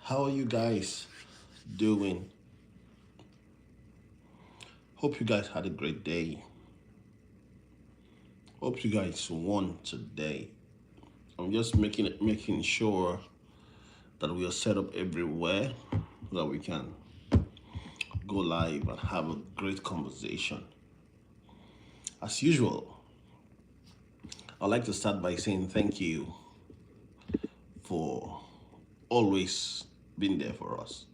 How are you guys doing? Hope you guys had a great day. Hope you guys won today. I'm just making sure that we are set up everywhere so that we can go live and have a great conversation. As usual, I'd like to start by saying thank you for always being there for us.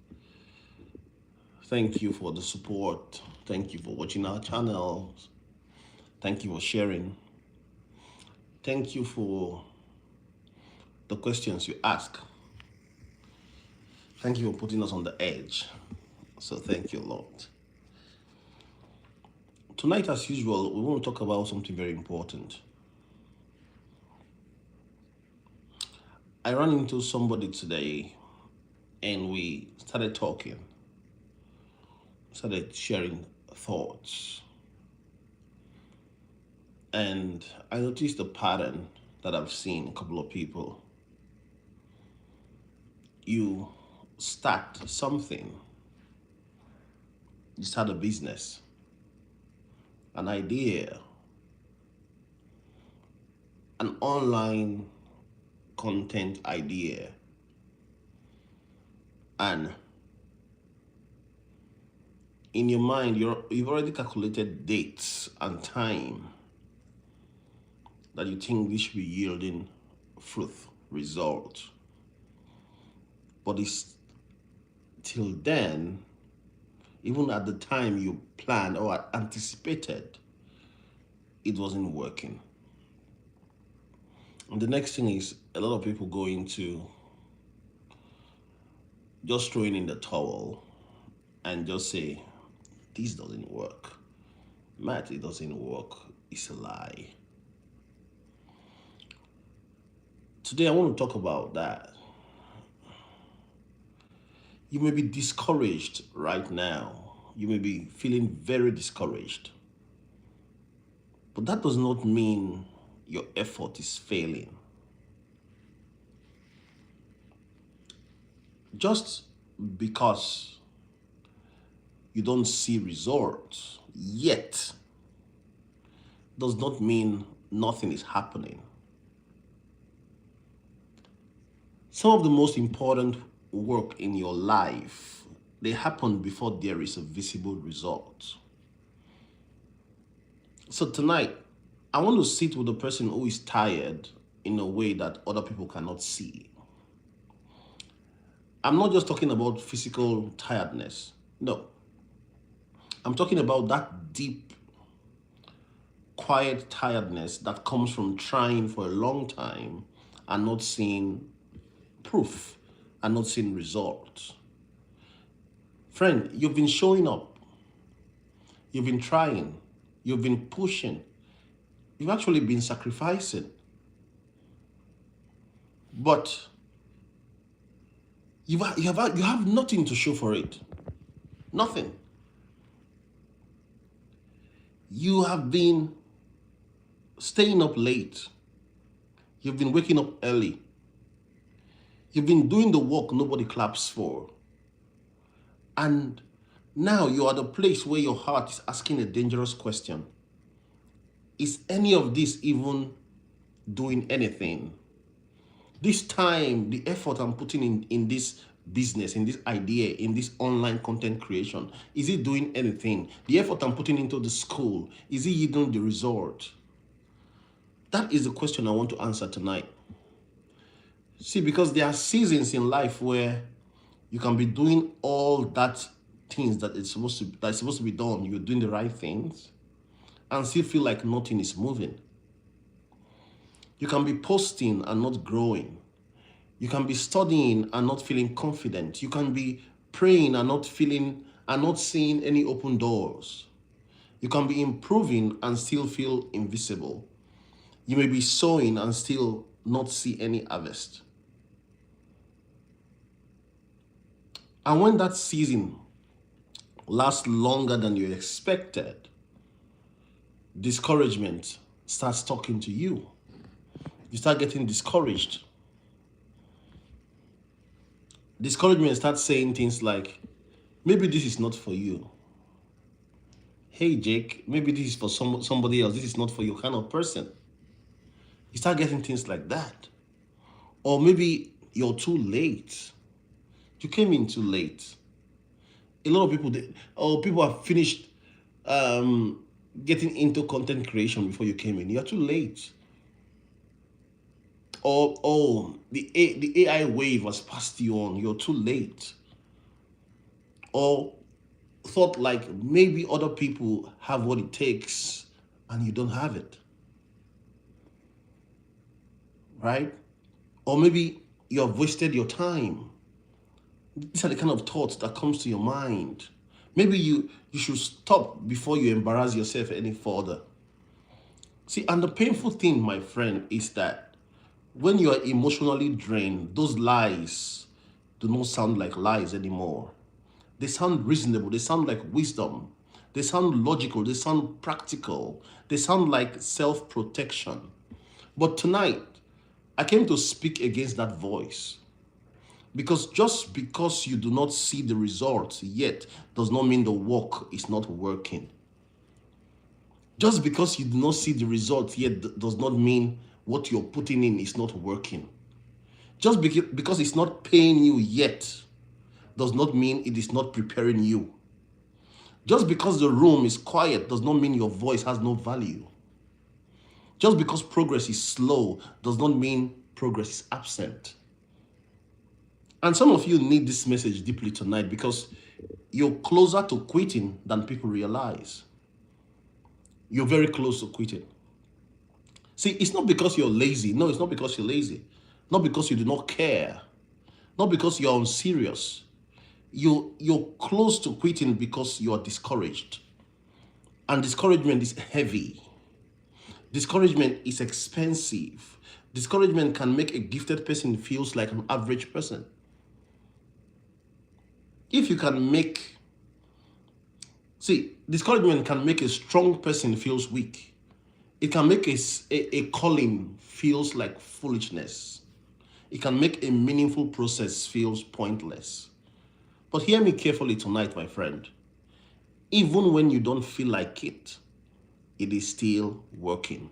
Thank you for the support. Thank you for watching our channels. Thank you for sharing. Thank you for the questions you ask. Thank you for putting us on the edge. So thank you a lot. Tonight, as usual, we want to talk about something very important. I ran into somebody today and we started talking, started sharing thoughts. And I noticed a pattern that I've seen a couple of people. You start something, you start a business, an idea, an online content idea, and in your mind, you've already calculated dates and time that you think this should be yielding fruit, result. But it's till then, even at the time you planned or anticipated, it wasn't working. And the next thing is a lot of people go into just throwing in the towel and just say, this doesn't work. Matt, it doesn't work. It's a lie. Today I want to talk about that. You may be discouraged right now. You may be feeling very discouraged. But that does not mean your effort is failing. Just because you don't see results yet does not mean nothing is happening. Some of the most important work in your life, they happen before there is a visible result. So tonight, I want to sit with a person who is tired in a way that other people cannot see. I'm not just talking about physical tiredness. No. I'm talking about that deep, quiet tiredness that comes from trying for a long time and not seeing proof and not seeing results. Friend, you've been showing up. You've been trying. You've been pushing. You've actually been sacrificing. But you have nothing to show for it. Nothing. You have been staying up late. You've been waking up early. You've been doing the work nobody claps for. And now you're at a place where your heart is asking a dangerous question. Is any of this even doing anything? This time, the effort I'm putting in this business, in this idea, in this online content creation, is it doing anything? The effort I'm putting into the school, is it yielding the result? That is the question I want to answer tonight. See, because there are seasons in life where you can be doing all that things that is supposed to be done. You're doing the right things and still feel like nothing is moving. You can be posting and not growing. You can be studying and not feeling confident. You can be praying and not seeing any open doors. You can be improving and still feel invisible. You may be sowing and still not see any harvest. And when that season lasts longer than you expected, discouragement starts talking to you. You start getting discouraged. Discouragement starts saying things like, maybe this is not for you. Hey Jake, maybe this is for somebody else. This is not for your kind of person. You start getting things like that. Or maybe you're too late. You came in too late. A lot of people, people have finished um, getting into content creation before you came in. You're too late. Or the AI wave has passed you on. You're too late. Or thought like maybe other people have what it takes and you don't have it, right? Or maybe you have wasted your time. These are the kind of thoughts that comes to your mind. Maybe you should stop before you embarrass yourself any further. See, and the painful thing, my friend, is that when you are emotionally drained, those lies do not sound like lies anymore. They sound reasonable. They sound like wisdom. They sound logical. They sound practical. They sound like self-protection. But tonight, I came to speak against that voice. Because just because you do not see the results yet does not mean the work is not working. Just because you do not see the results yet does not mean what you're putting in is not working. Just because it's not paying you yet does not mean it is not preparing you. Just because the room is quiet does not mean your voice has no value. Just because progress is slow does not mean progress is absent. And some of you need this message deeply tonight because you're closer to quitting than people realize. You're very close to quitting. See, it's not because you're lazy. No, it's not because you're lazy. Not because you do not care. Not because you're unserious. You're close to quitting because you are discouraged. And discouragement is heavy. Discouragement is expensive. Discouragement can make a gifted person feel like an average person. If you can make, see, discouragement can make a strong person feels weak. It can make a calling feels like foolishness. It can make a meaningful process feels pointless. But hear me carefully tonight, my friend. Even when you don't feel like it is still working.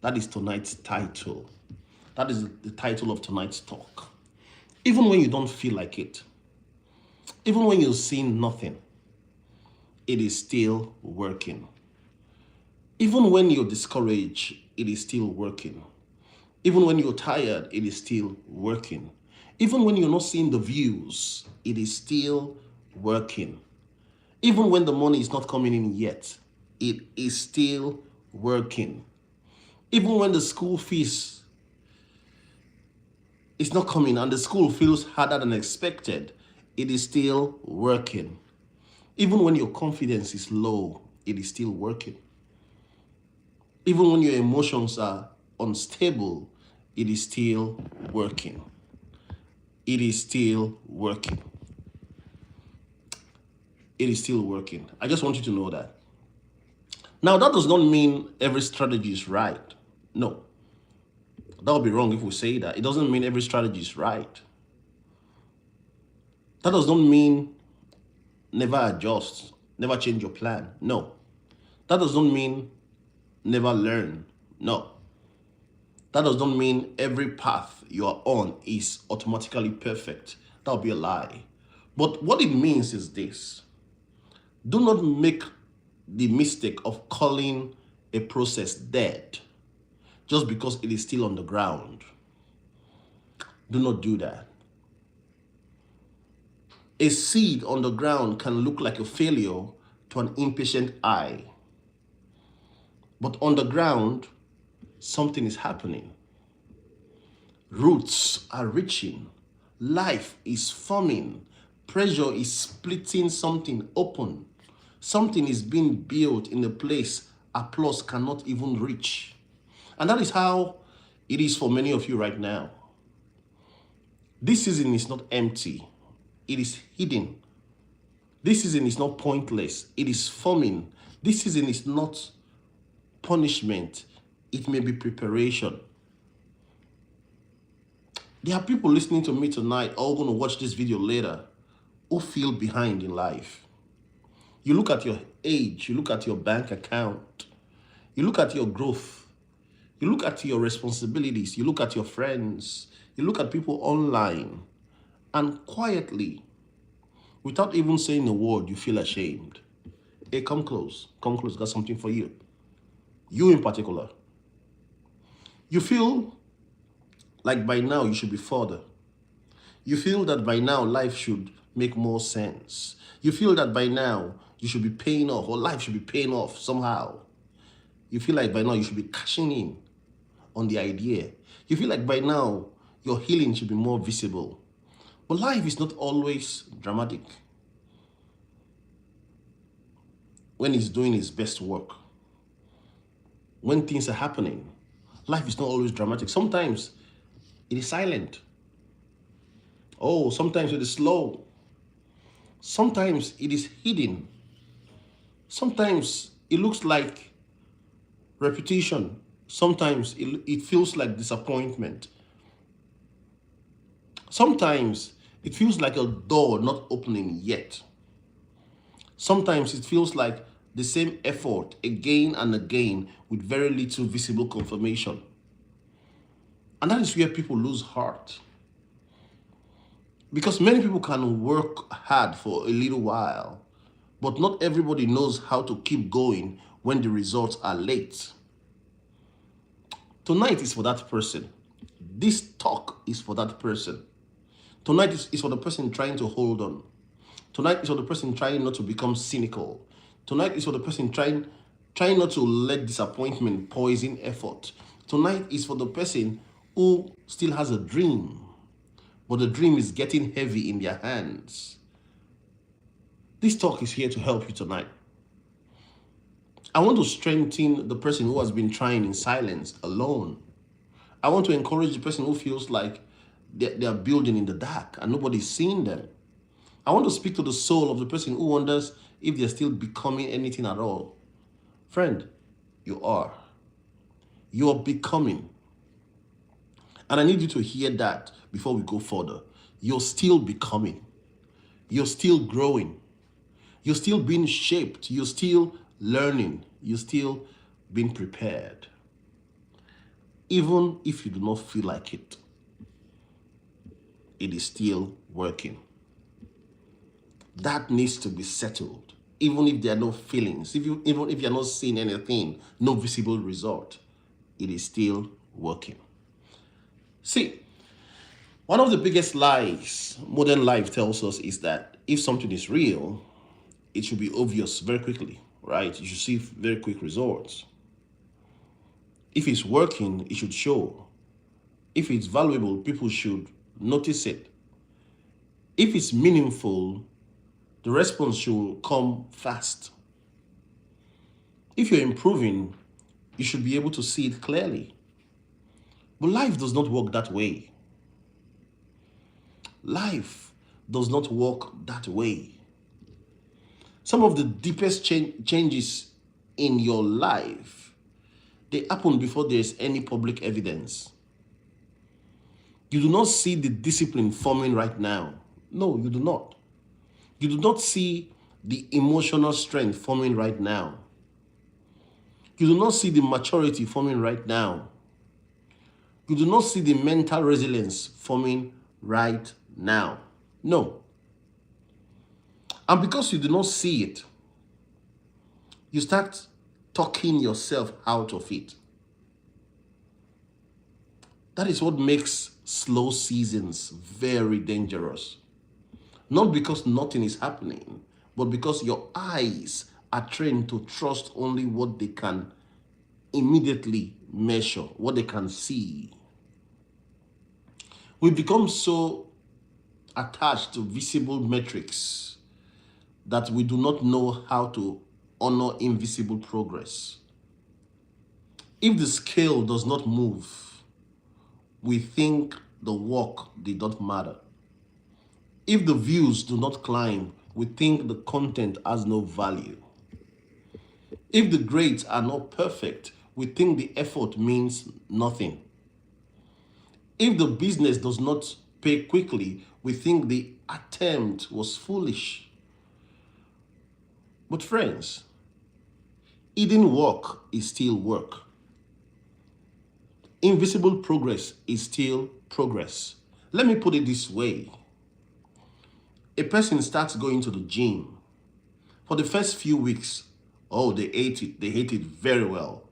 That is tonight's title. That is the title of tonight's talk. Even when you don't feel like it, even when you're seeing nothing, it is still working. Even when you're discouraged, it is still working. Even when you're tired, it is still working. Even when you're not seeing the views, it is still working. Even when the money is not coming in yet, it is still working. Even when the school fees is not coming and the school feels harder than expected, it is still working. Even when your confidence is low, it is still working. Even when your emotions are unstable, it is still working. It is still working. It is still working. I just want you to know that. Now, that does not mean every strategy is right. No. That would be wrong if we say that. It doesn't mean every strategy is right. That does not mean never adjust, never change your plan. No. That does not mean never learn. No. That does not mean every path you are on is automatically perfect. That would be a lie. But what it means is this. Do not make the mistake of calling a process dead just because it is still on the ground. Do not do that. A seed on the ground can look like a failure to an impatient eye. But on the ground, something is happening. Roots are reaching. Life is forming. Pressure is splitting something open. Something is being built in a place applause cannot even reach. And that is how it is for many of you right now. This season is not empty. It is hidden. This season is not pointless. It is forming. This season is not punishment. It may be preparation. There are people listening to me tonight, or going to watch this video later, who feel behind in life. You look at your age, you look at your bank account, you look at your growth, you look at your responsibilities, you look at your friends, you look at people online, and quietly, without even saying a word, you feel ashamed. Hey, come close. Come close. Got something for you. You in particular. You feel like by now you should be further. You feel that by now life should make more sense. You feel that by now you should be paying off, or life should be paying off somehow. You feel like by now you should be cashing in on the idea. You feel like by now your healing should be more visible. But life is not always dramatic when it's doing its best work. When things are happening, life is not always dramatic. Sometimes it is silent. Oh, sometimes it is slow. Sometimes it is hidden. Sometimes it looks like repetition. Sometimes it feels like disappointment. Sometimes it feels like a door not opening yet. Sometimes it feels like the same effort again and again with very little visible confirmation. And that is where people lose heart. Because many people can work hard for a little while, but not everybody knows how to keep going when the results are late. Tonight is for that person. This talk is for that person. Tonight is for the person trying to hold on. Tonight is for the person trying not to become cynical. Tonight is for the person trying not to let disappointment poison effort. Tonight is for the person who still has a dream, but the dream is getting heavy in their hands. This talk is here to help you tonight. I want to strengthen the person who has been trying in silence, alone. I want to encourage the person who feels like they are building in the dark and nobody's seeing them. I want to speak to the soul of the person who wonders if they're still becoming anything at all. Friend, you are. You are becoming. And I need you to hear that before we go further. You're still becoming. You're still growing. You're still being shaped. You're still learning. You're still being prepared. Even if you do not feel like it, it is still working. That needs to be settled. Even if there are no feelings, even if you're not seeing anything, no visible result, it is still working. See, one of the biggest lies modern life tells us is that if something is real, it should be obvious very quickly, right? You should see very quick results. If it's working, it should show. If it's valuable, people should notice it. If it's meaningful, the response should come fast. If you're improving, you should be able to see it clearly. But life does not work that way. Life does not work that way. Some of the deepest changes in your life, they happen before there's any public evidence. You do not see the discipline forming right now. No, you do not. You do not see the emotional strength forming right now. You do not see the maturity forming right now. You do not see the mental resilience forming right now. No. And because you do not see it, you start talking yourself out of it. That is what makes slow seasons very dangerous. Not because nothing is happening, but because your eyes are trained to trust only what they can immediately measure, what they can see. We become so attached to visible metrics that we do not know how to honor invisible progress. If the scale does not move, we think the work did not matter. If the views do not climb, we think the content has no value. If the grades are not perfect, we think the effort means nothing. If the business does not pay quickly, we think the attempt was foolish. But friends, hidden work is still work. Invisible progress is still progress. Let me put it this way. A person starts going to the gym. For the first few weeks, oh, they hate it. They hate it very well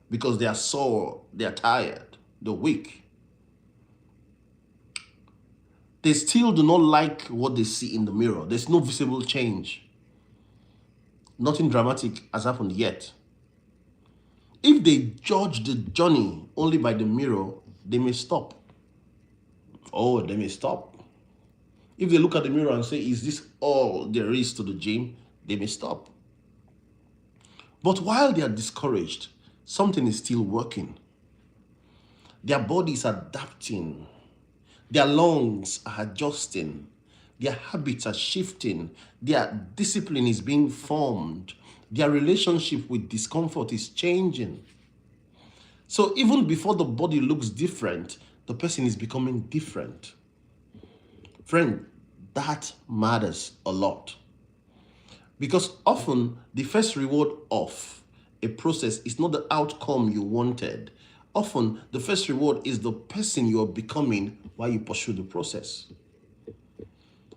because they are sore, they are tired, they're weak. They still do not like what they see in the mirror. There's no visible change. Nothing dramatic has happened yet. If they judge the journey only by the mirror, they may stop. Oh, they may stop. If they look at the mirror and say, is this all there is to the gym? They may stop. But while they are discouraged, something is still working. Their body is adapting. Their lungs are adjusting. Their habits are shifting. Their discipline is being formed. Their relationship with discomfort is changing. So even before the body looks different, the person is becoming different. Friend, that matters a lot. Because often the first reward of a process is not the outcome you wanted. Often the first reward is the person you are becoming while you pursue the process.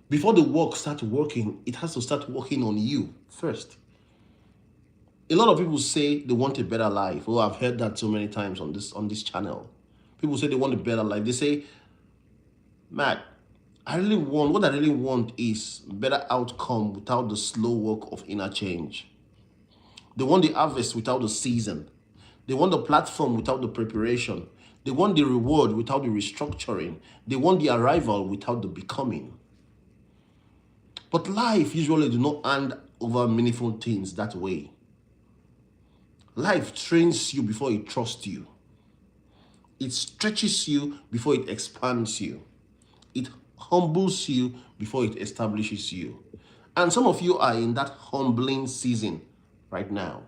Before the work starts working, it has to start working on you first. A lot of people say they want a better life. Oh, I've heard that so many times on this channel. People say they want a better life. They say, Matt, what I really want is better outcome without the slow work of inner change. They want the harvest without the season. They want the platform without the preparation. They want the reward without the restructuring. They want the arrival without the becoming. But life usually do not hand over meaningful things that way. Life trains you before it trusts you. It stretches you before it expands you. It humbles you before it establishes you. And some of you are in that humbling season right now.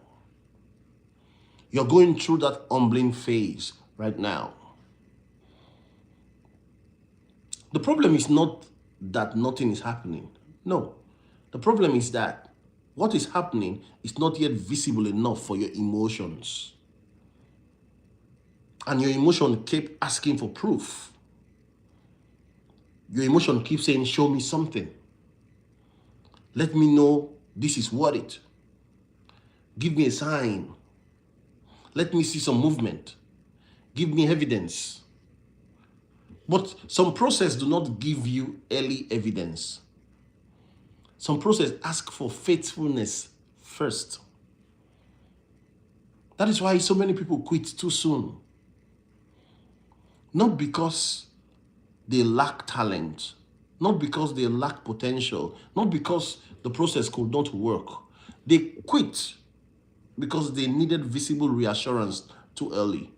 You're going through that humbling phase right now. The problem is not that nothing is happening. No. The problem is that what is happening is not yet visible enough for your emotions. And your emotion keep asking for proof. Your emotion keeps saying, show me something. Let me know this is worth it. Give me a sign. Let me see some movement. Give me evidence. But some process do not give you early evidence. Some process ask for faithfulness first. That is why so many people quit too soon. Not because they lack talent, not because they lack potential, not because the process could not work. They quit because they needed visible reassurance too early.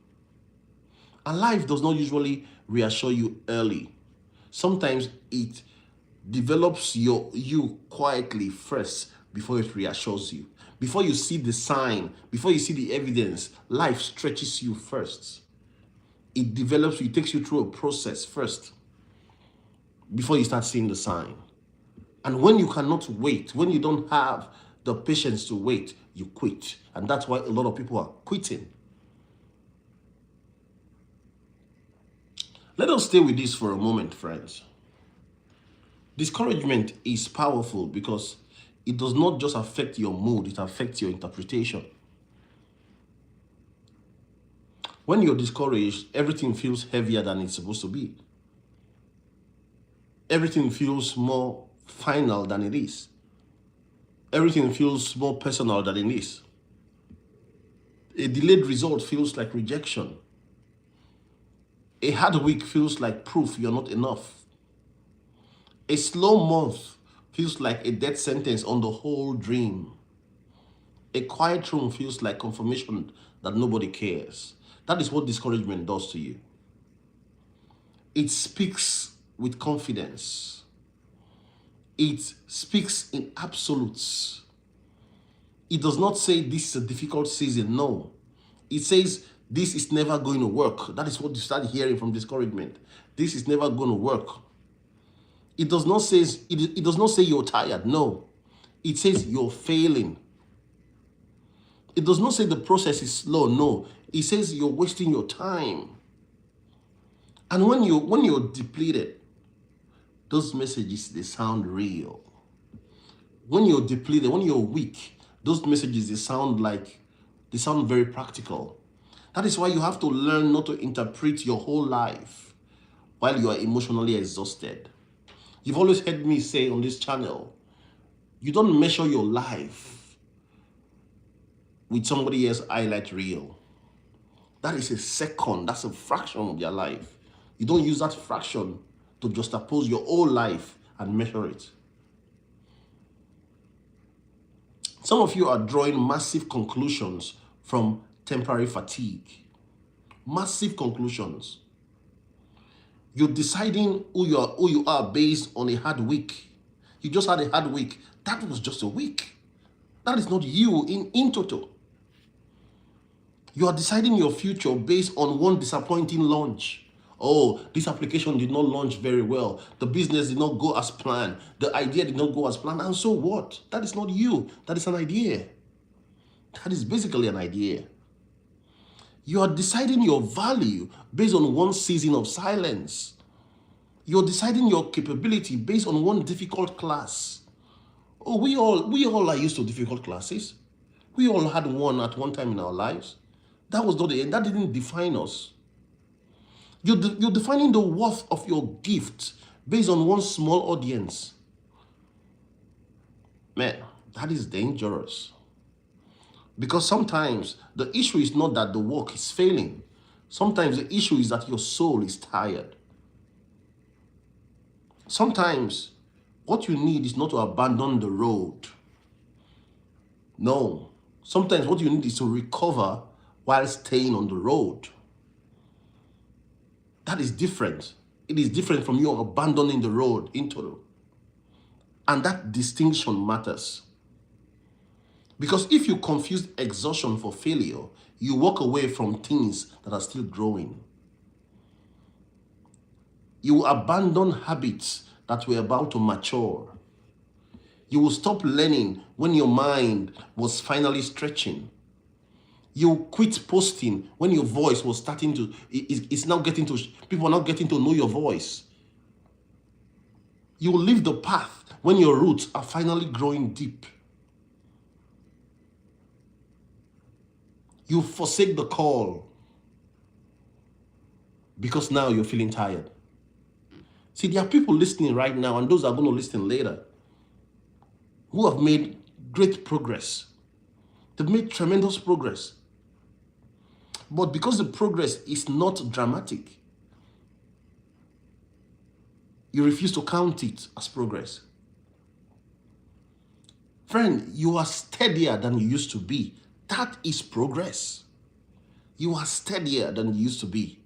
And life does not usually reassure you early. Sometimes it develops you quietly first before it reassures you. Before you see the sign, before you see the evidence, life stretches you first. It develops you, it takes you through a process first before you start seeing the sign. And when you cannot wait, when you don't have the patience to wait, you quit. And that's why a lot of people are quitting. Let us stay with this for a moment, friends. Discouragement is powerful because it does not just affect your mood, it affects your interpretation. When you're discouraged, everything feels heavier than it's supposed to be. Everything feels more final than it is. Everything feels more personal than it is. A delayed result feels like rejection. A hard week feels like proof you're not enough. A slow month feels like a death sentence on the whole dream. A quiet room feels like confirmation that nobody cares. That is what discouragement does to you. It speaks with confidence. It speaks in absolutes. It does not say this is a difficult season. No. It says This is never going to work. That is what you start hearing from discouragement. This is never going to work. It does not say it does not say you're tired. No. It says you're failing. It does not say the process is slow. No. It says you're wasting your time. And when you're depleted, those messages, they sound real. When you're depleted, when you're weak, those messages, they sound very practical. That is why you have to learn not to interpret your whole life while you are emotionally exhausted. You've always heard me say on this channel, you don't measure your life with somebody else's highlight reel. That is a second, that's a fraction of their life. You don't use that fraction to juxtapose your whole life and measure it. Some of you are drawing massive conclusions from temporary fatigue. Massive conclusions. You're deciding who you are based on a hard week. You just had a hard week. That was just a week. That is not you in total. You are deciding your future based on one disappointing launch. Oh, this application did not launch very well. The business did not go as planned. The idea did not go as planned. And so what? That is not you. That is an idea. That is basically an idea. You are deciding your value based on one season of silence. You're deciding your capability based on one difficult class. Oh, we all are used to difficult classes. We all had one at one time in our lives. That was not the end. That didn't define us. You're defining the worth of your gift based on one small audience. Man, that is dangerous. Because sometimes the issue is not that the work is failing. Sometimes the issue is that your soul is tired. Sometimes what you need is not to abandon the road. No. Sometimes what you need is to recover while staying on the road. That is different. It is different from you abandoning the road in total. And that distinction matters. Because if you confuse exhaustion for failure, you walk away from things that are still growing. You will abandon habits that were about to mature. You will stop learning when your mind was finally stretching. You quit posting when your voice was starting to, it's now getting to, people are now getting to know your voice. You will leave the path when your roots are finally growing deep. You forsake the call because now you're feeling tired. See, there are people listening right now, and those are going to listen later, who have made great progress. They've made tremendous progress. But because the progress is not dramatic, you refuse to count it as progress. Friend, you are steadier than you used to be. That is progress. You are steadier than you used to be.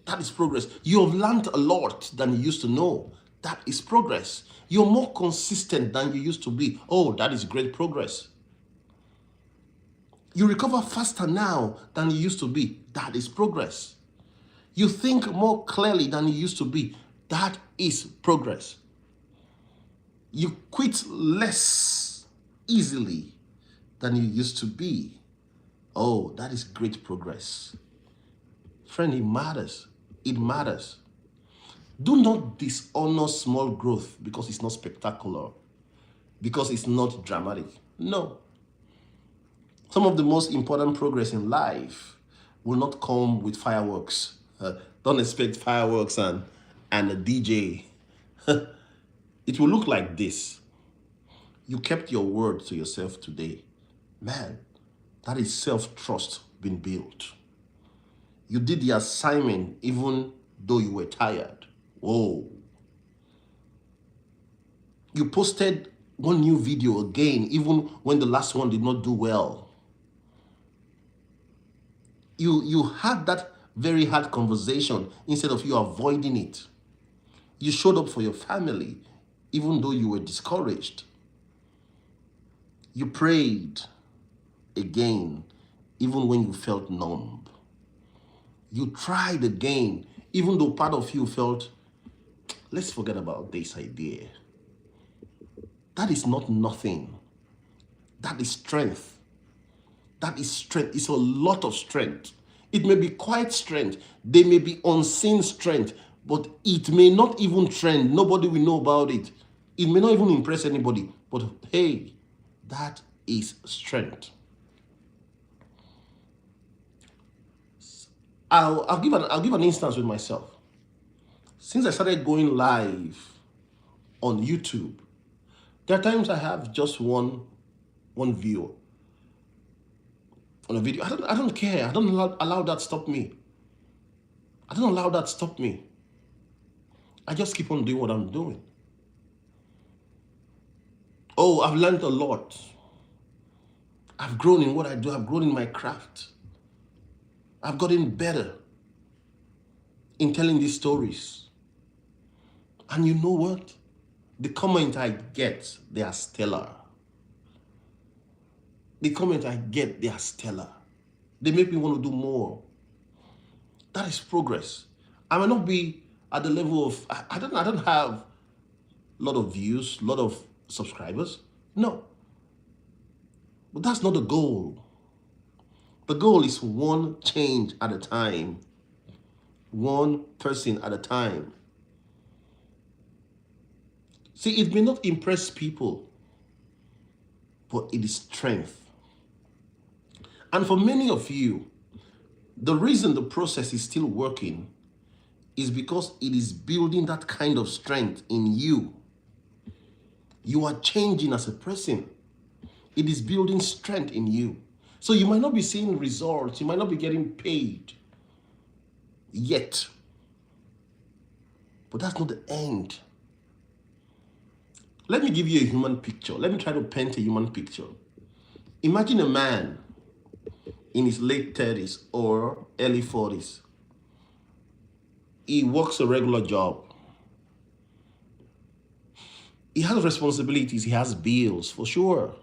That is progress. You have learned a lot than you used to know. That is progress. You're more consistent than you used to be. Oh, that is great progress. You recover faster now than you used to be. That is progress. You think more clearly than you used to be. That is progress. You quit less easily than you used to be. Oh, that is great progress. Friend, it matters. It matters. Do not dishonor small growth because it's not spectacular, because it's not dramatic. No. Some of the most important progress in life will not come with fireworks. Don't expect fireworks and a DJ. It will look like this. You kept your word to yourself today. Man, that is self-trust being built. You did the assignment even though you were tired. Whoa. You posted one new video again even when the last one did not do well. You had that very hard conversation instead of you avoiding it. You showed up for your family even though you were discouraged. You prayed again even when you felt numb. You tried again, even though part of you felt, let's forget about this idea. That is not nothing. That is strength. That is strength. It's a lot of strength. It may be quiet strength. They may be unseen strength, but it may not even trend. Nobody will know about it. It may not even impress anybody. But hey, that is strength. I'll give an instance with myself. Since I started going live on YouTube, there are times I have just one viewer on a video. I don't care. I don't allow that stop me. I don't allow that stop me. I just keep on doing what I'm doing. Oh, I've learned a lot. I've grown in what I do. I've grown in my craft. I've gotten better in telling these stories. And you know what? The comment I get, they are stellar. The comment I get, they are stellar. They make me want to do more. That is progress. I may not be at the level of, I don't have a lot of views, a lot of subscribers. No. But that's not the goal. The goal is one change at a time. One person at a time. See, it may not impress people, but it is strength. And for many of you, the reason the process is still working is because it is building that kind of strength in you. You are changing as a person. It is building strength in you. So you might not be seeing results. You might not be getting paid yet. But that's not the end. Let me give you a human picture. Let me try to paint a human picture. Imagine a man in his late 30s or early 40s. He works a regular job. He has responsibilities. He has bills, for sure.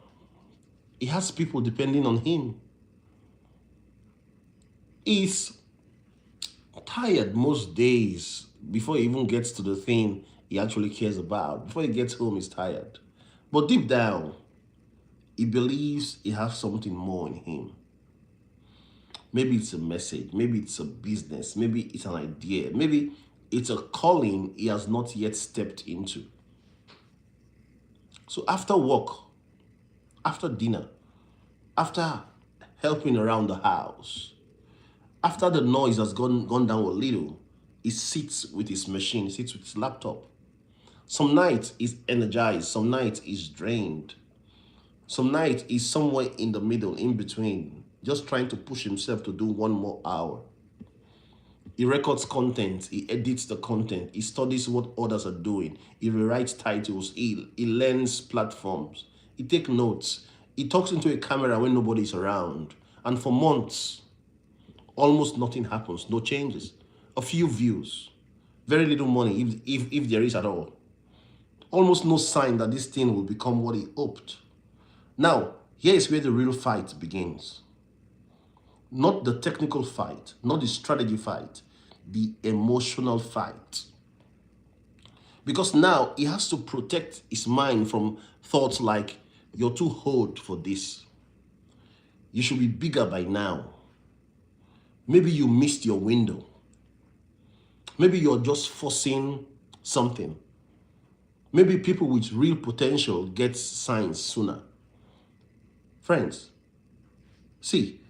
He has people depending on him. He's tired most days before he even gets to the thing he actually cares about. Before he gets home, he's tired. But deep down, he believes he has something more in him. Maybe it's a message. Maybe it's a business. Maybe it's an idea. Maybe it's a calling he has not yet stepped into. So after work, after dinner, after helping around the house, after the noise has gone down a little, he sits with his machine, he sits with his laptop. Some nights he's energized, some nights he's drained. Some nights he's somewhere in the middle, in between, just trying to push himself to do one more hour. He records content, he edits the content, he studies what others are doing, he rewrites titles, he learns platforms, he takes notes, he talks into a camera when nobody's around. And for months, almost nothing happens, no changes. A few views, very little money, if there is at all. Almost no sign that this thing will become what he hoped. Now, here is where the real fight begins. Not the technical fight, not the strategy fight, the emotional fight. Because now he has to protect his mind from thoughts like, you're too old for this. You should be bigger by now. Maybe you missed your window. Maybe you're just forcing something. Maybe people with real potential get signs sooner. Friends, see,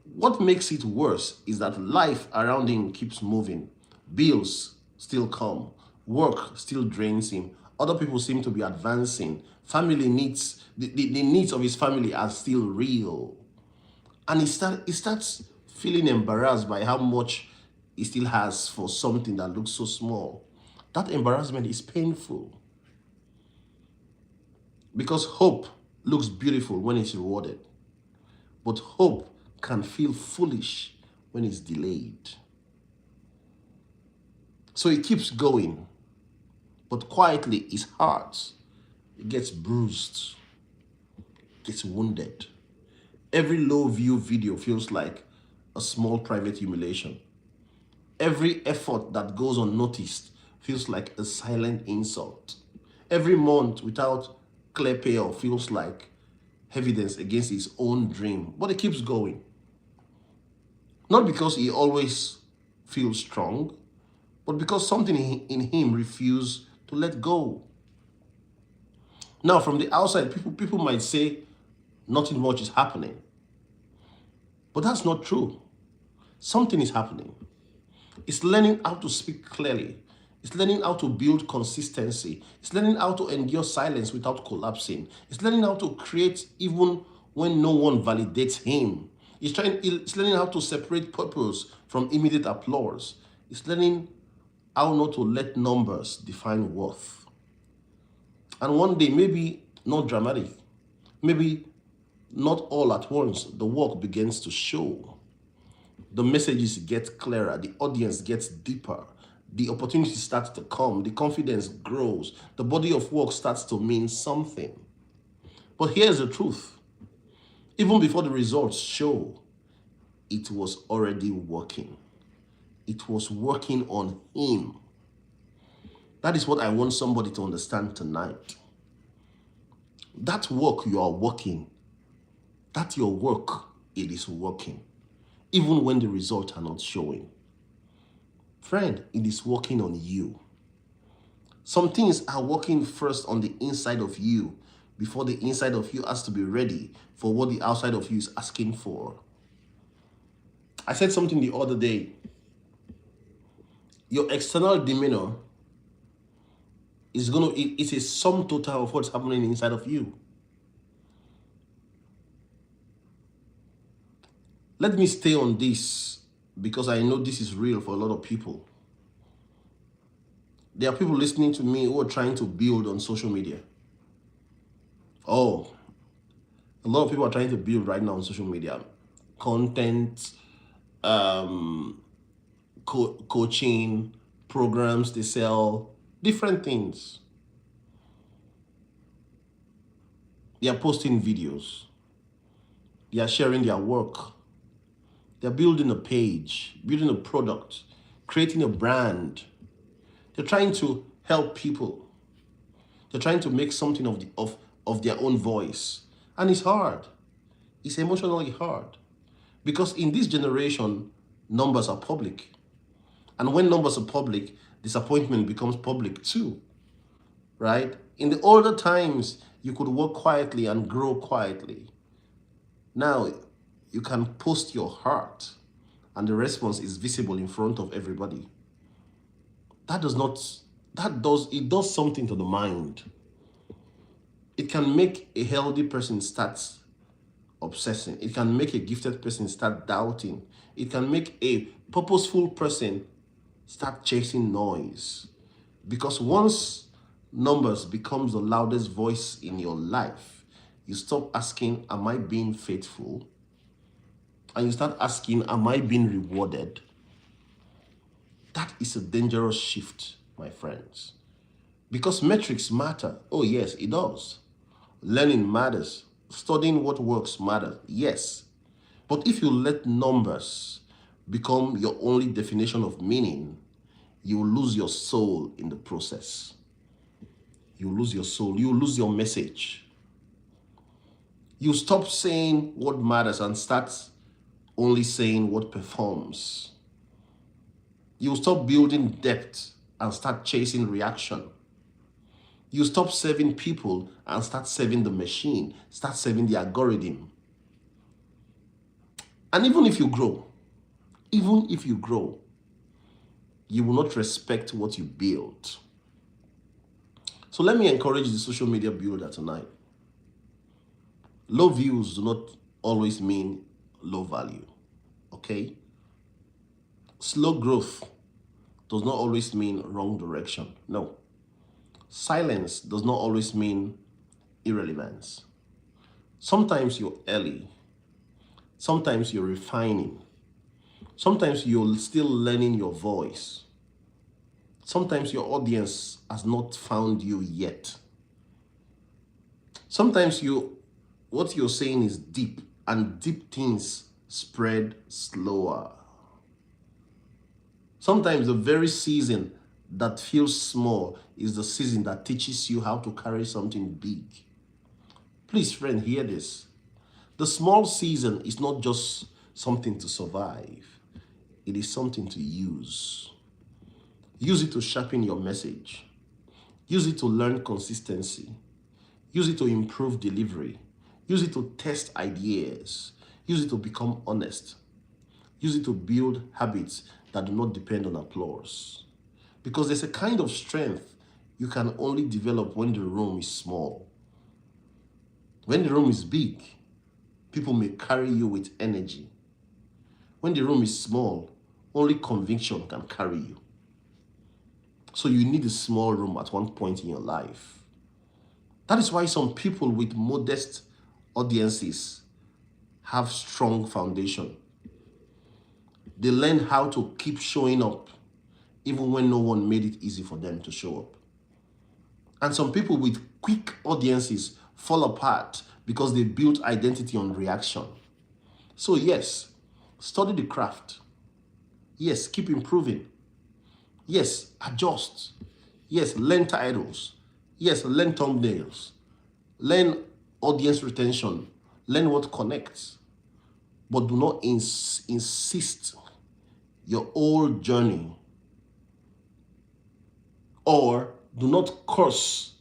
what makes it worse is that life around him keeps moving. Bills still come. Work still drains him. Other people seem to be advancing. Family needs, the needs of his family are still real. And he starts feeling embarrassed by how much he still has for something that looks so small. That embarrassment is painful. Because hope looks beautiful when it's rewarded. But hope can feel foolish when it's delayed. So he keeps going. But quietly, his heart gets bruised, gets wounded. Every low view video feels like a small private humiliation. Every effort that goes unnoticed feels like a silent insult. Every month without clear payoff feels like evidence against his own dream. But he keeps going. Not because he always feels strong, but because something in him refuses to let go. Now, from the outside, people might say nothing much is happening. But that's not true. Something is happening. It's learning how to speak clearly. It's learning how to build consistency. It's learning how to endure silence without collapsing. It's learning how to create even when no one validates him. It's learning how to separate purpose from immediate applause. It's learning how not to let numbers define worth. And one day, maybe not dramatic, maybe not all at once, the work begins to show. The messages get clearer, the audience gets deeper, the opportunity starts to come, the confidence grows, the body of work starts to mean something. But here's the truth. Even before the results show, it was already working. It was working on him. That is what I want somebody to understand tonight. That work you are working, that your work, it is working. Even when the results are not showing. Friend, it is working on you. Some things are working first on the inside of you before the inside of you has to be ready for what the outside of you is asking for. I said something the other day. Your external demeanor it's a sum total of what's happening inside of you. Let me stay on this because I know this is real for a lot of people. There are people listening to me who are trying to build on social media. Oh, a lot of people are trying to build right now on social media. Content, coaching, programs they sell, different things. They are posting videos. They are sharing their work. They're building a page, building a product, creating a brand. They're trying to help people. They're trying to make something of their own voice. And it's hard. It's emotionally hard. Because in this generation, numbers are public. And when numbers are public, disappointment becomes public too. Right? In the older times, you could work quietly and grow quietly. Now, you can post your heart and the response is visible in front of everybody. It does something to the mind. It can make a healthy person start obsessing. It can make a gifted person start doubting. It can make a purposeful person start chasing noise. Because once numbers becomes the loudest voice in your life, you stop asking, am I being faithful? And you start asking, am I being rewarded? That is a dangerous shift, my friends. Because metrics matter. Oh yes, it does. Learning matters. Studying what works matters. Yes. But if you let numbers become your only definition of meaning, you will lose your soul in the process. You lose your soul. You lose your message. You stop saying what matters and start only saying what performs. You stop building depth and start chasing reaction. You stop serving people and start serving the machine, start serving the algorithm. And even if you grow, you will not respect what you build. So let me encourage the social media builder tonight. Low views do not always mean low value, okay? Slow growth does not always mean wrong direction, no. Silence does not always mean irrelevance. Sometimes you're early. Sometimes you're refining. Sometimes you're still learning your voice. Sometimes your audience has not found you yet. Sometimes what you're saying is deep, and deep things spread slower. Sometimes the very season that feels small is the season that teaches you how to carry something big. Please, friend, hear this. The small season is not just something to survive, it is something to use. Use it to sharpen your message. Use it to learn consistency. Use it to improve delivery. Use it to test ideas. Use it to become honest. Use it to build habits that do not depend on applause. Because there's a kind of strength you can only develop when the room is small. When the room is big, people may carry you with energy. When the room is small, only conviction can carry you. So you need a small room at one point in your life. That is why some people with modest audiences have strong foundation. They learn how to keep showing up even when no one made it easy for them to show up. And some people with quick audiences fall apart because they built identity on reaction. So yes, study the craft. Yes, keep improving. Yes, adjust. Yes, learn titles. Yes, learn thumbnails. Learn audience retention. Learn what connects. But do not insist your whole journey, or do not curse.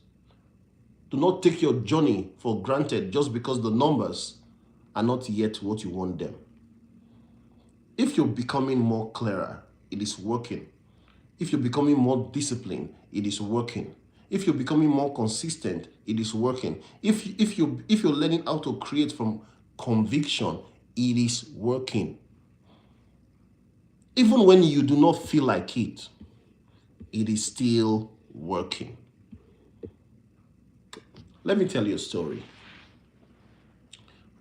Do not take your journey for granted just because the numbers are not yet what you want them. If you're becoming more clearer, it is working. If you're becoming more disciplined, it is working. If you're becoming more consistent, it is working. If you're learning how to create from conviction, it is working. Even when you do not feel like it, it is still working. Let me tell you a story.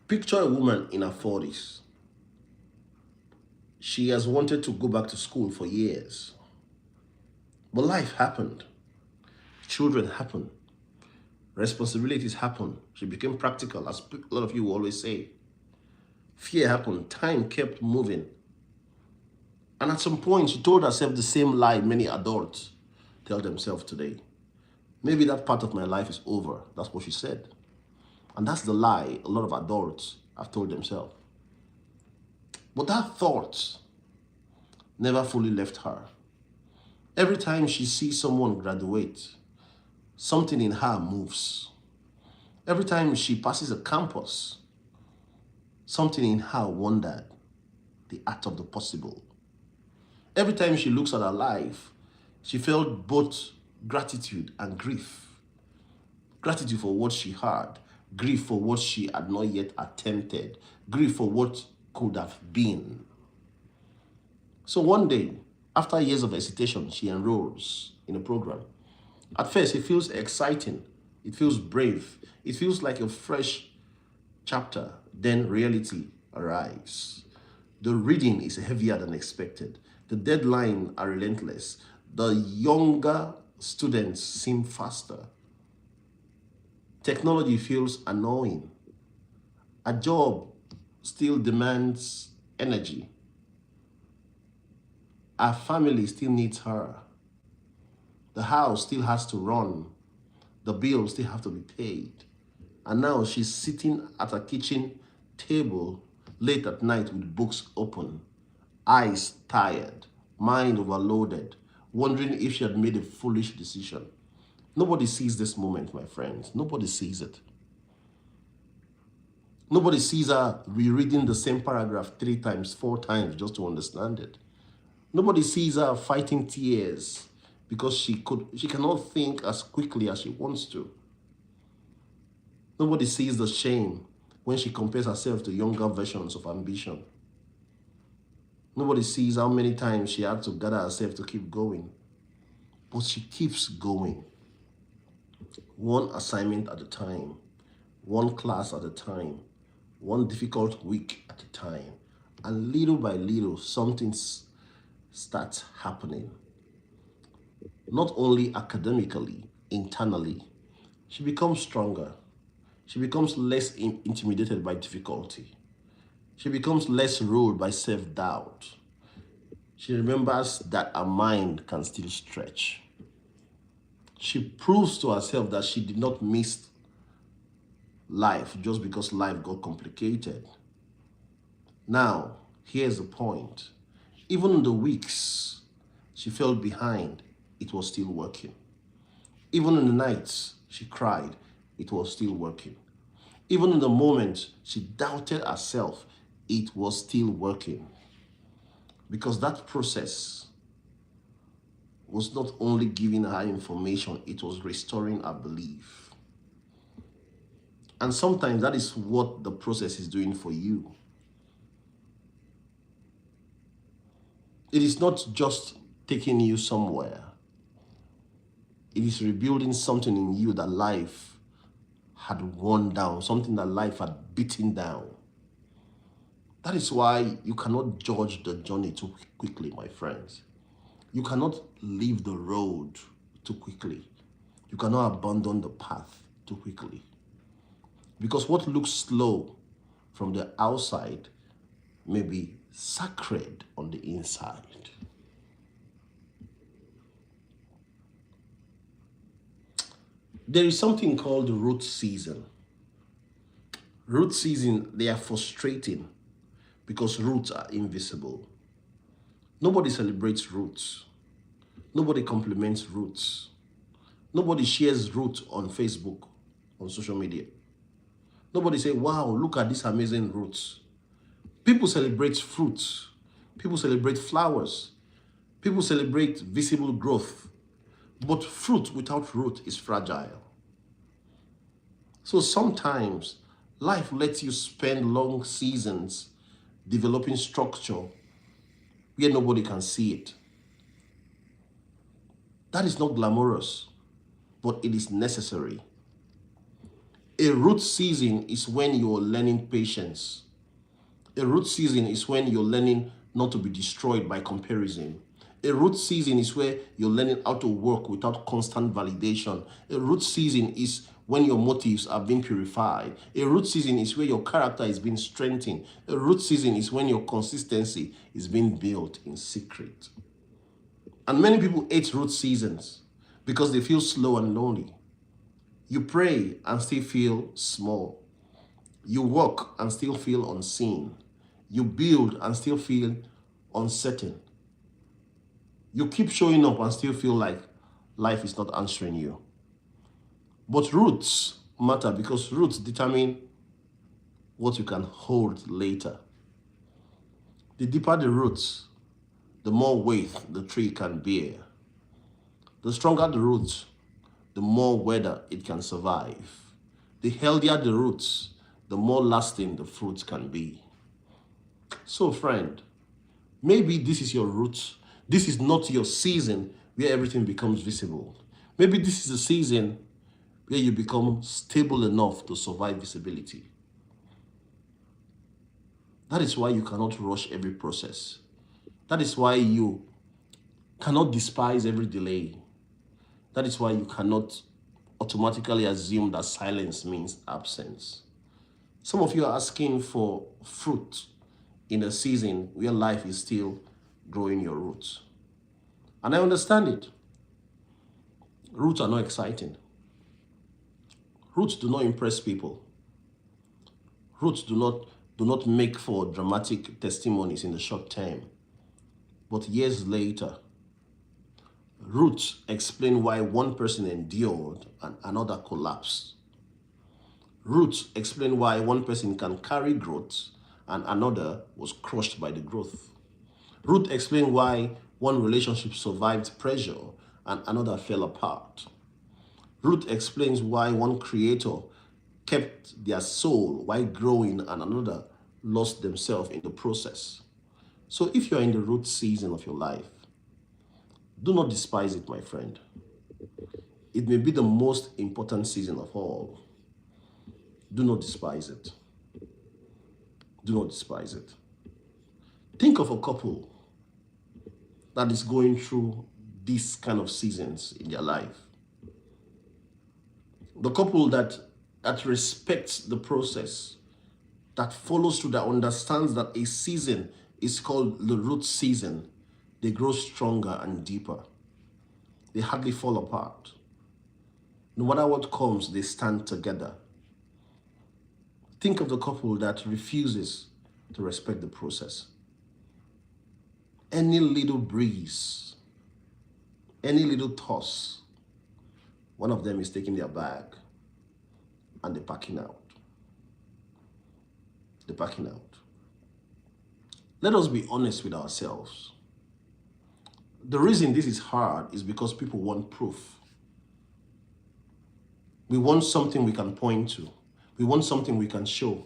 Picture a woman in her 40s. She has wanted to go back to school for years. But life happened. Children happened. Responsibilities happened. She became practical, as a lot of you always say. Fear happened. Time kept moving. And at some point, she told herself the same lie many adults tell themselves today. Maybe that part of my life is over. That's what she said. And that's the lie a lot of adults have told themselves. But that thought never fully left her. Every time she sees someone graduate, something in her moves. Every time she passes a campus, something in her wondered the art of the possible. Every time she looks at her life, she felt both gratitude and grief. Gratitude for what she had, grief for what she had not yet attempted, grief for what could have been. So one day, after years of hesitation, she enrolls in a program. At first, it feels exciting. It feels brave. It feels like a fresh chapter. Then reality arrives. The reading is heavier than expected. The deadlines are relentless. The younger students seem faster. Technology feels annoying. A job still demands energy. Our family still needs her. The house still has to run. The bills still have to be paid. And now she's sitting at a kitchen table late at night with books open, eyes tired, mind overloaded, wondering if she had made a foolish decision. Nobody sees this moment, my friends. Nobody sees it. Nobody sees her rereading the same paragraph 3 times, 4 times just to understand it. Nobody sees her fighting tears because she cannot think as quickly as she wants to. Nobody sees the shame when she compares herself to younger versions of ambition. Nobody sees how many times she had to gather herself to keep going. But she keeps going. One assignment at a time, one class at a time, one difficult week at a time. And little by little, something starts happening. Not only academically, internally. She becomes stronger. She becomes less intimidated by difficulty. She becomes less ruled by self-doubt. She remembers that her mind can still stretch. She proves to herself that she did not miss life just because life got complicated. Now, here's the point. Even in the weeks she fell behind, it was still working. Even in the nights she cried, it was still working. Even in the moments she doubted herself, it was still working. Because that process was not only giving her information, it was restoring her belief. And sometimes that is what the process is doing for you. It is not just taking you somewhere. It is rebuilding something in you that life had worn down, something that life had beaten down. That is why you cannot judge the journey too quickly, my friends. You cannot leave the road too quickly. You cannot abandon the path too quickly. Because what looks slow from the outside may be sacred on the inside. There is something called the root season. Root season, they are frustrating because roots are invisible. Nobody celebrates roots. Nobody compliments roots. Nobody shares roots on Facebook, on social media. Nobody say, wow, look at these amazing roots. People celebrate fruits. People celebrate flowers. People celebrate visible growth. But fruit without root is fragile. So sometimes life lets you spend long seasons developing structure where nobody can see it. That is not glamorous, but it is necessary. A root season is when you're learning patience. A root season is when you're learning not to be destroyed by comparison. A root season is where you're learning how to work without constant validation. A root season is when your motives are being purified. A root season is where your character is being strengthened. A root season is when your consistency is being built in secret. And many people hate root seasons because they feel slow and lonely. You pray and still feel small. You work and still feel unseen. You build and still feel uncertain. You keep showing up and still feel like life is not answering you. But roots matter because roots determine what you can hold later. The deeper the roots, the more weight the tree can bear. The stronger the roots, the more weather it can survive. The healthier the roots, the more lasting the fruits can be. So, friend, maybe this is your root. This is not your season where everything becomes visible. Maybe this is a season where you become stable enough to survive visibility. That is why you cannot rush every process. That is why you cannot despise every delay. That is why you cannot automatically assume that silence means absence. Some of you are asking for fruit in a season where life is still growing your roots. And I understand it. Roots are not exciting. Roots do not impress people. Roots do not make for dramatic testimonies in the short term. But years later, roots explain why one person endured and another collapsed. Roots explain why one person can carry growth and another was crushed by the growth. Roots explain why one relationship survived pressure and another fell apart. Root explains why one creator kept their soul while growing and another lost themselves in the process. So if you're in the root season of your life, do not despise it, my friend. It may be the most important season of all. Do not despise it. Do not despise it. Think of a couple that is going through these kind of seasons in their life. The couple that respects the process that follows through, that understands that a season is called the root season, they grow stronger and deeper. They hardly fall apart. No matter what comes, they stand together. Think of the couple that refuses to respect the process. Any little breeze, any little toss, one of them is taking their bag and they're packing out. They're packing out. Let us be honest with ourselves. The reason this is hard is because people want proof. We want something we can point to. We want something we can show.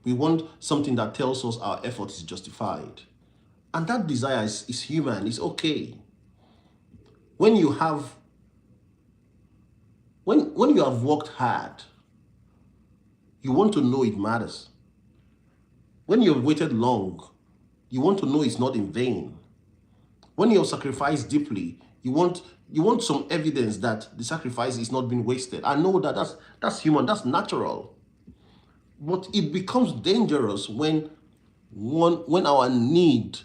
We want something that tells us our effort is justified. And that desire is human, it's okay. When you have worked hard, you want to know it matters. When you've waited long, you want to know it's not in vain. When you've sacrificed deeply, you want some evidence that the sacrifice is not being wasted. I know that that's human, that's natural. But it becomes dangerous when our need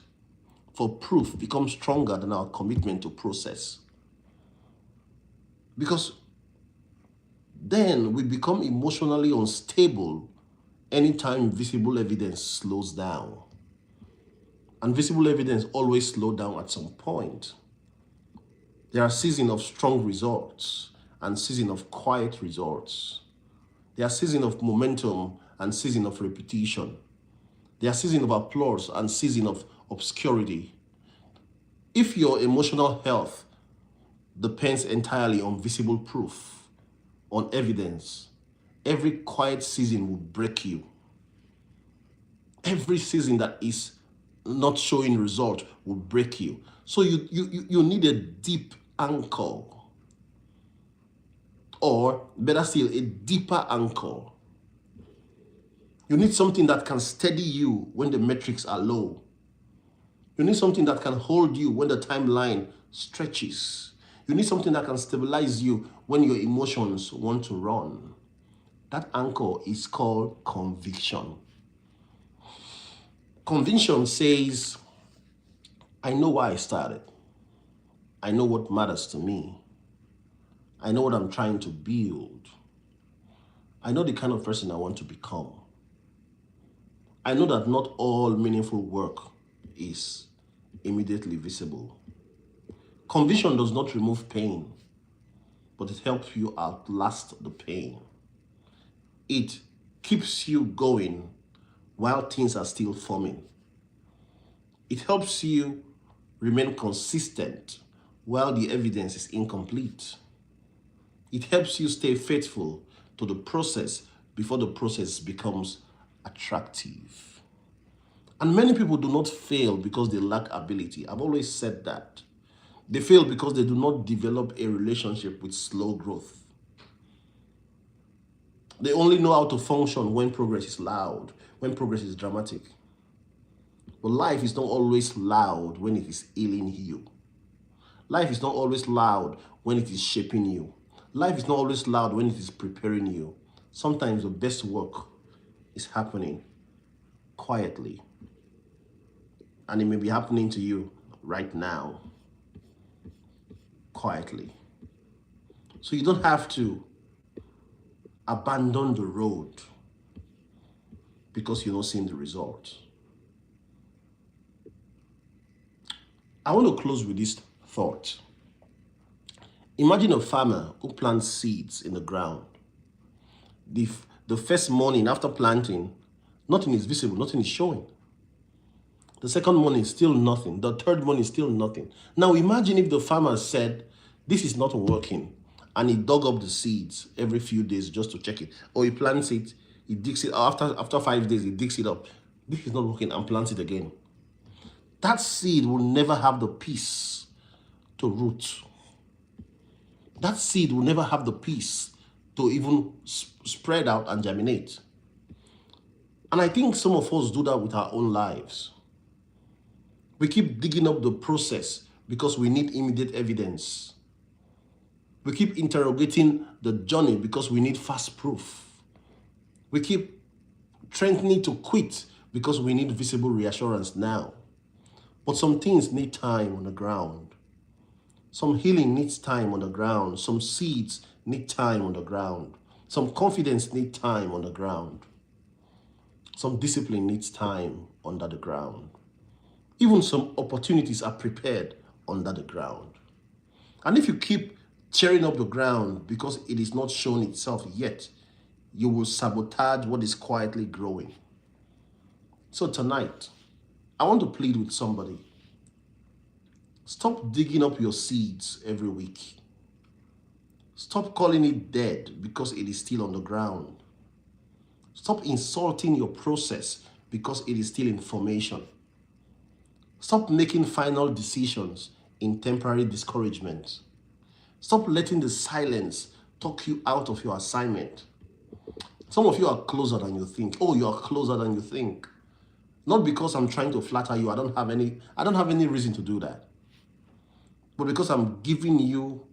for proof becomes stronger than our commitment to process. Because then we become emotionally unstable anytime visible evidence slows down. And visible evidence always slows down at some point. There are seasons of strong results and seasons of quiet results. There are seasons of momentum and seasons of repetition. There are seasons of applause and seasons of obscurity. If your emotional health depends entirely on visible proof, on evidence, every quiet season will break you. Every season that is not showing result will break you. So you need a deep anchor, or better still, a deeper anchor. You need something that can steady you when the metrics are low. You need something that can hold you when the timeline stretches. You need something that can stabilize you when your emotions want to run. That anchor is called conviction. Conviction says, I know why I started. I know what matters to me. I know what I'm trying to build. I know the kind of person I want to become. I know that not all meaningful work is immediately visible. Conviction does not remove pain, but it helps you outlast the pain. It keeps you going while things are still forming. It helps you remain consistent while the evidence is incomplete. It helps you stay faithful to the process before the process becomes attractive. And many people do not fail because they lack ability. I've always said that. They fail because they do not develop a relationship with slow growth. They only know how to function when progress is loud, when progress is dramatic. But life is not always loud when it is healing you. Life is not always loud when it is shaping you. Life is not always loud when it is preparing you. Sometimes the best work is happening quietly. And it may be happening to you right now, quietly. So you don't have to abandon the road because you're not seeing the result. I want to close with this thought. Imagine a farmer who plants seeds in the ground. The first morning after planting, nothing is visible, nothing is showing. The second morning, still nothing. The third morning, still nothing. Now imagine if the farmer said, this is not working, and he dug up the seeds every few days just to check it. Or he plants it, he digs it, after 5 days, he digs it up. This is not working, and plants it again. That seed will never have the peace to root. That seed will never have the peace to even spread out and germinate. And I think some of us do that with our own lives. We keep digging up the process because we need immediate evidence. We keep interrogating the journey because we need fast proof. We keep threatening to quit because we need visible reassurance now. But some things need time on the ground. Some healing needs time on the ground. Some seeds need time on the ground. Some confidence needs time on the ground. Some discipline needs time under the ground. Even some opportunities are prepared under the ground. And if you keep tearing up the ground because it is not shown itself yet, you will sabotage what is quietly growing. So tonight, I want to plead with somebody. Stop digging up your seeds every week. Stop calling it dead because it is still on the ground. Stop insulting your process because it is still in formation. Stop making final decisions in temporary discouragement. Stop letting the silence talk you out of your assignment. Some of you are closer than you think. Oh, you are closer than you think. Not because I'm trying to flatter you. I don't have any reason to do that. But because I'm giving you,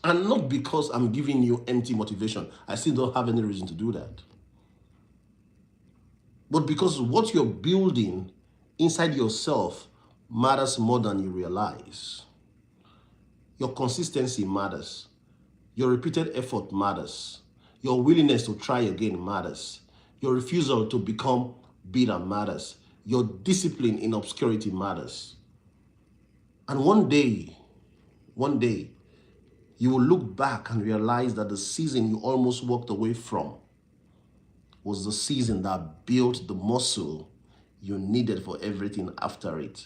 and not because I'm giving you empty motivation. I still don't have any reason to do that. But because what you're building inside yourself matters more than you realize. Your consistency matters. Your repeated effort matters. Your willingness to try again matters. Your refusal to become bitter matters. Your discipline in obscurity matters. And one day, you will look back and realize that the season you almost walked away from was the season that built the muscle you needed for everything after it.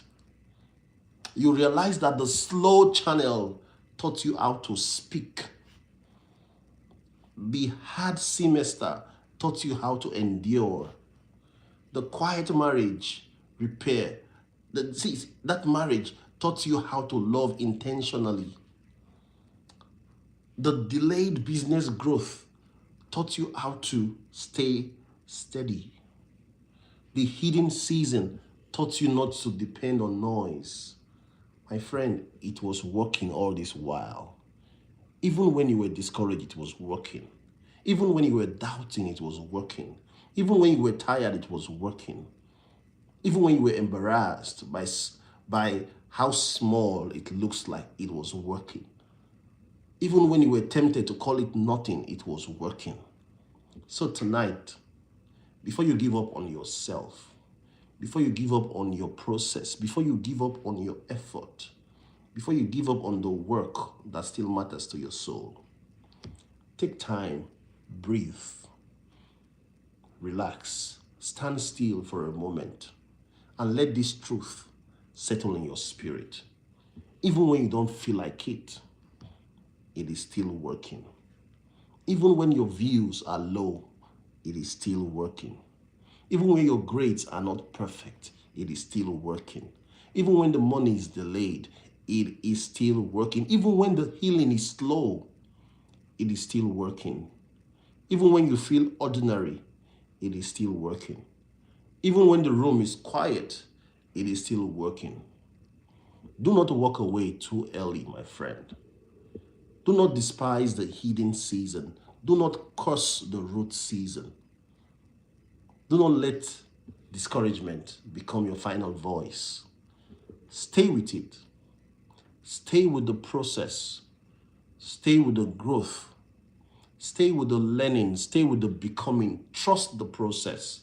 You realize that the slow channel taught you how to speak. The hard semester taught you how to endure. The quiet marriage repair, that marriage taught you how to love intentionally. The delayed business growth taught you how to stay steady. The hidden season taught you not to depend on noise. My friend, it was working all this while. Even when you were discouraged, it was working. Even when you were doubting, it was working. Even when you were tired, it was working. Even when you were embarrassed by how small it looks like, it was working. Even when you were tempted to call it nothing, it was working. So tonight, before you give up on yourself, before you give up on your process, before you give up on your effort, before you give up on the work that still matters to your soul, take time, breathe, relax, stand still for a moment, and let this truth settle in your spirit. Even when you don't feel like it, it is still working. Even when your views are low, it is still working. Even when your grades are not perfect, it is still working. Even when the money is delayed, it is still working. Even when the healing is slow, it is still working. Even when you feel ordinary, it is still working. Even when the room is quiet, it is still working. Do not walk away too early, my friend. Do not despise the hidden season. Do not curse the root season. Do not let discouragement become your final voice. Stay with it. Stay with the process. Stay with the growth. Stay with the learning. Stay with the becoming. Trust the process.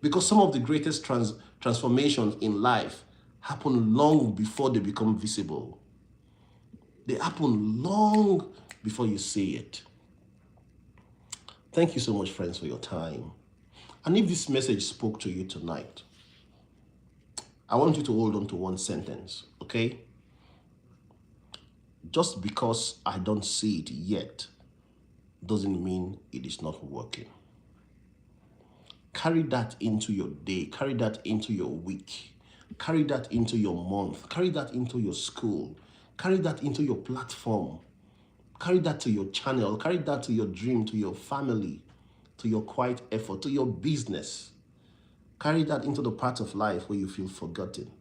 Because some of the greatest transformations in life happen long before they become visible. They happen long before you see it. Thank you so much, friends, for your time. And if this message spoke to you tonight, I want you to hold on to one sentence, okay? Just because I don't see it yet doesn't mean it is not working. Carry that into your day. Carry that into your week. Carry that into your month. Carry that into your school. Carry that into your platform. Carry that to your channel. Carry that to your dream, to your family, to your quiet effort, to your business. Carry that into the part of life where you feel forgotten.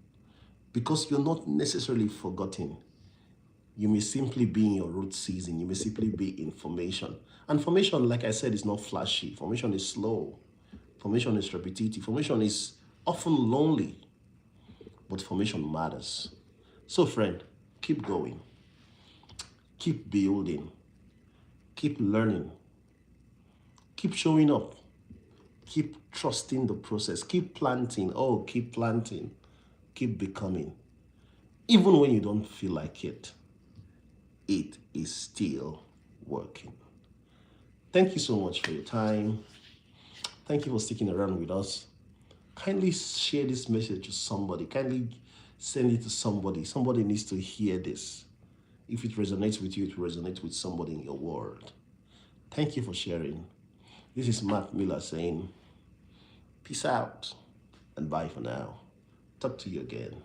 Because you're not necessarily forgotten. You may simply be in your root season. You may simply be in formation. And formation, like I said, is not flashy. Formation is slow. Formation is repetitive. Formation is often lonely, but formation matters. So, friend, keep going, keep building, keep learning, keep showing up, keep trusting the process, keep planting. Oh, keep planting, keep becoming. Even when you don't feel like it is still working. Thank you so much for your time. Thank you for sticking around with us. Kindly share this message to somebody. Kindly send it to somebody. Somebody needs to hear this. If it resonates with you, it will resonate with somebody in your world. Thank you for sharing. This is Matt Miller saying, peace out and bye for now. Talk to you again.